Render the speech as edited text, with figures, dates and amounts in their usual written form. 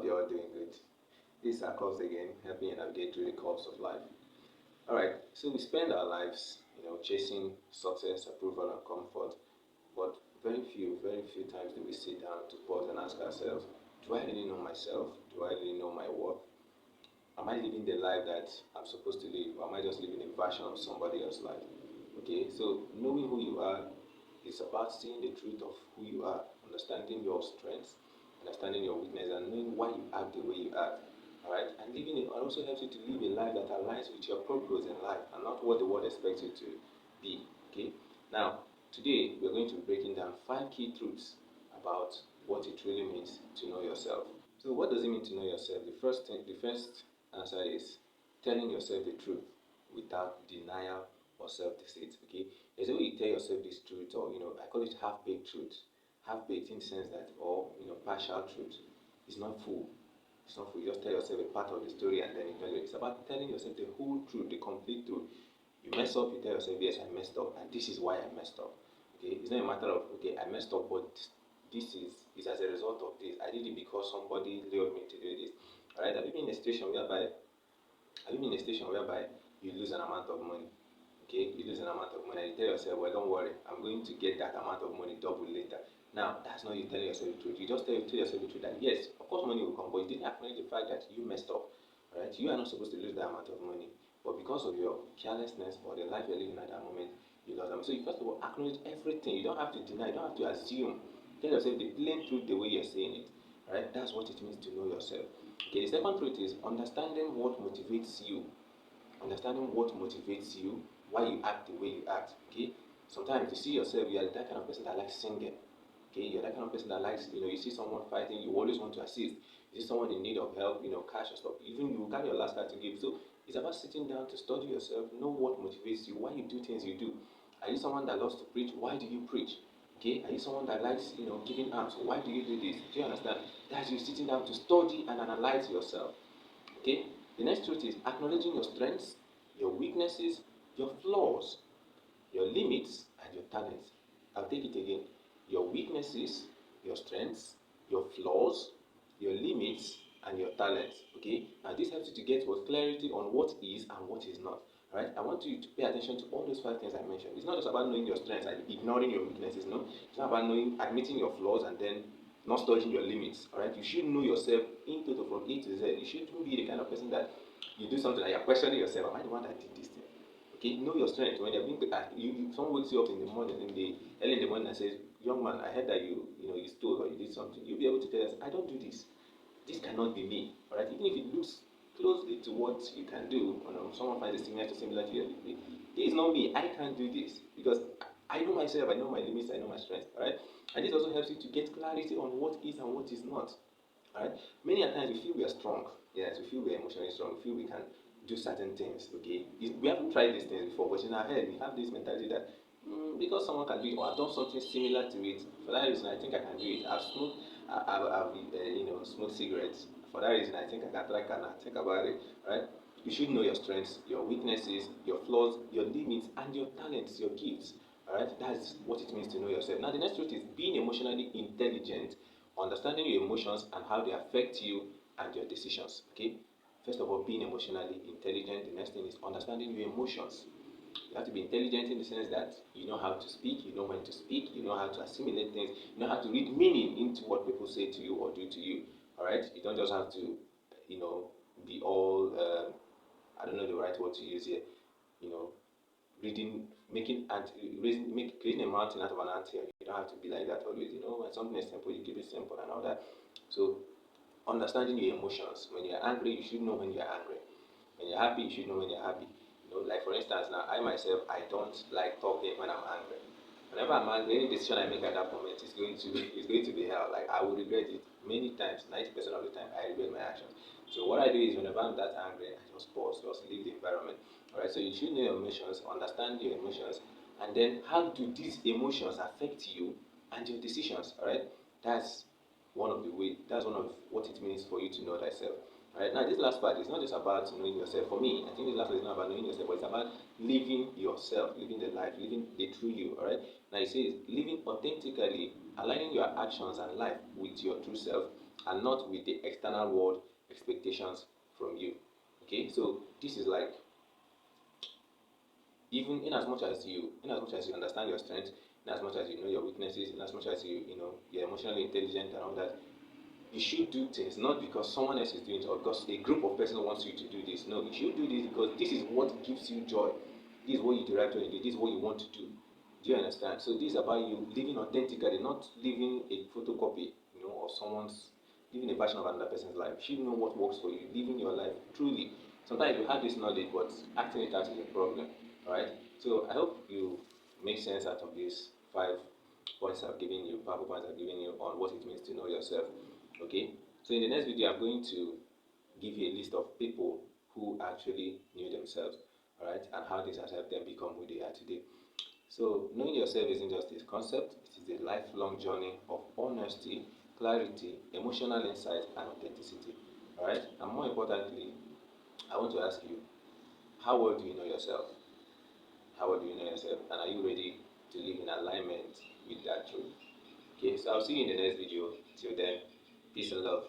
you're all doing good. This is our course again, helping you navigate through the course of life. Alright, so we spend our lives, chasing success, approval, and comfort, but very few times do we sit down to pause and ask ourselves, do I really know myself? Do I really know my worth? Am I living the life that I'm supposed to live, or am I just living a version of somebody else's life? Okay, so knowing who you are is about seeing the truth of who you are, understanding your strengths, understanding your weakness, and knowing why you act the way you act. Alright, and living it also helps you to live a life that aligns with your purpose in life and not what the world expects you to be. Okay, now today we're going to be breaking down 5 key truths about what it really means to know yourself. So, what does it mean to know yourself? The first answer is telling yourself the truth without denial or self-deceit. Okay, there's a way you tell yourself this truth, or I call it half-baked truth. Half-baked in the sense that, or partial truth. It's not full. It's not full. You just tell yourself a part of the story and then you tell it. It's about telling yourself the whole truth, the complete truth. You mess up, you tell yourself, yes, I messed up, and this is why I messed up. Okay, it's not a matter of, okay, I messed up, but this is as a result of this. I did it because somebody lured me to do this. Alright, have you been in a situation whereby you lose an amount of money? Okay, you lose an amount of money and you tell yourself, well, don't worry, I'm going to get that amount of money double later. Now, that's not you telling yourself the truth. You just tell yourself the truth that yes, of course money will come, but you didn't acknowledge the fact that you messed up. Alright, you are not supposed to lose that amount of money. But because of your carelessness or the life you're living at that moment, you lost them. So you first of all acknowledge everything. You don't have to deny, you don't have to assume. Tell yourself the plain truth the way you're saying it. Alright, that's what it means to know yourself. Okay, the second truth is understanding what motivates you. Understanding what motivates you, why you act the way you act. Okay, sometimes you see yourself, you are that kind of person that likes singing. Okay, you're that kind of person that likes, you see someone fighting, you always want to assist. You see someone in need of help, cash or stuff, even you carry your last card to give. So it's about sitting down to study yourself, know what motivates you, why you do things you do. Are you someone that loves to preach? Why do you preach? Okay, are you someone that likes, giving alms? Why do you do this? Do you understand? That's you sitting down to study and analyze yourself. Okay, the next truth is acknowledging your strengths, your weaknesses, your flaws, your limits, and your talents. I'll take it again. Your weaknesses, your strengths, your flaws, your limits, and your talents. Okay, and this helps you to get what clarity on what is and what is not. Right? I want you to pay attention to all those 5 things I mentioned. It's not just about knowing your strengths and ignoring your weaknesses. No, it's not about admitting your flaws and then not studying your limits. All right, you should know yourself in total from A to Z. You shouldn't be the kind of person that you do something and you're questioning yourself. Am I the one that did this thing? Okay, know your strength. When you're being, someone wakes you up in the morning, early in the morning, and says, "Young man, I heard that you stole or you did something." You'll be able to tell us, "I don't do this. This cannot be me." All right, even if it looks closely to what you can do, someone finds a similar to you, this is not me. I can't do this because I know myself. I know my limits. I know my strengths. All right, and this also helps you to get clarity on what is and what is not. Alright, many a times we feel we are strong. Yes, we feel we are emotionally strong. We feel we can do certain things. Okay, we haven't tried these things before, but in our head we have this mentality that because someone can do it or I've done something similar to it, for that reason I think I can do it. I've smoked cigarettes. For that reason I think I can try. Can I think about it? Right? You should know your strengths, your weaknesses, your flaws, your limits, and your talents, your gifts. Alright, that's what it means to know yourself. Now, the next truth is being emotionally intelligent, understanding your emotions and how they affect you and your decisions. Okay, first of all, being emotionally intelligent. The next thing is understanding your emotions. You have to be intelligent in the sense that you know how to speak, you know when to speak, you know how to assimilate things, you know how to read meaning into what people say to you or do to you. All right, you don't just have to, be all. I don't know the right word to use here. You know, reading, making ant, raising, make creating a mountain out of an ant hill. You don't have to be like that always. When something is simple, you keep it simple and all that. So understanding your emotions. When you're angry, you should know when you're angry. When you're happy, you should know when you're happy. Like for instance, now I myself, I don't like talking when I'm angry. Whenever I'm angry, any decision I make at that moment is going to be hell. Like I will regret it many times. 90% of the time, I regret my actions. So what I do is whenever I'm that angry, I just pause, just leave the environment. All right. So you should know your emotions, understand your emotions, and then how do these emotions affect you and your decisions. All right. That's one of the way. That's one of what it means for you to know thyself. Alright, now this last part is not just about knowing yourself. For me, I think this last part is not about knowing yourself, but it's about living yourself, living the life, living the true you. Alright, now it says living authentically, aligning your actions and life with your true self, and not with the external world expectations from you. Okay, so this is like, even in as much as you understand your strengths, in as much as you know your weaknesses, in as much as you're emotionally intelligent and all that, you should do things not because someone else is doing it or because a group of persons wants you to do this. No, you should do this because this is what gives you joy. This is what you derive joy in. This is what you want to do. Do you understand? So this is about you living authentically, not living a photocopy, or someone's living a version of another person's life. You should know what works for you, living your life truly. Sometimes you have this knowledge, but acting it out is a problem. Alright? So I hope you make sense out of these 5 points I've given you, powerful points I've given you on what it means to know yourself. Okay? So in the next video, I'm going to give you a list of people who actually knew themselves, alright, and how this has helped them become who they are today. So knowing yourself isn't just a concept, it is a lifelong journey of honesty, clarity, emotional insight, and authenticity. Alright? And more importantly, I want to ask you, how well do you know yourself? How well do you know yourself? And are you ready to live in alignment with that truth? Okay, so I'll see you in the next video. Till then, peace and love.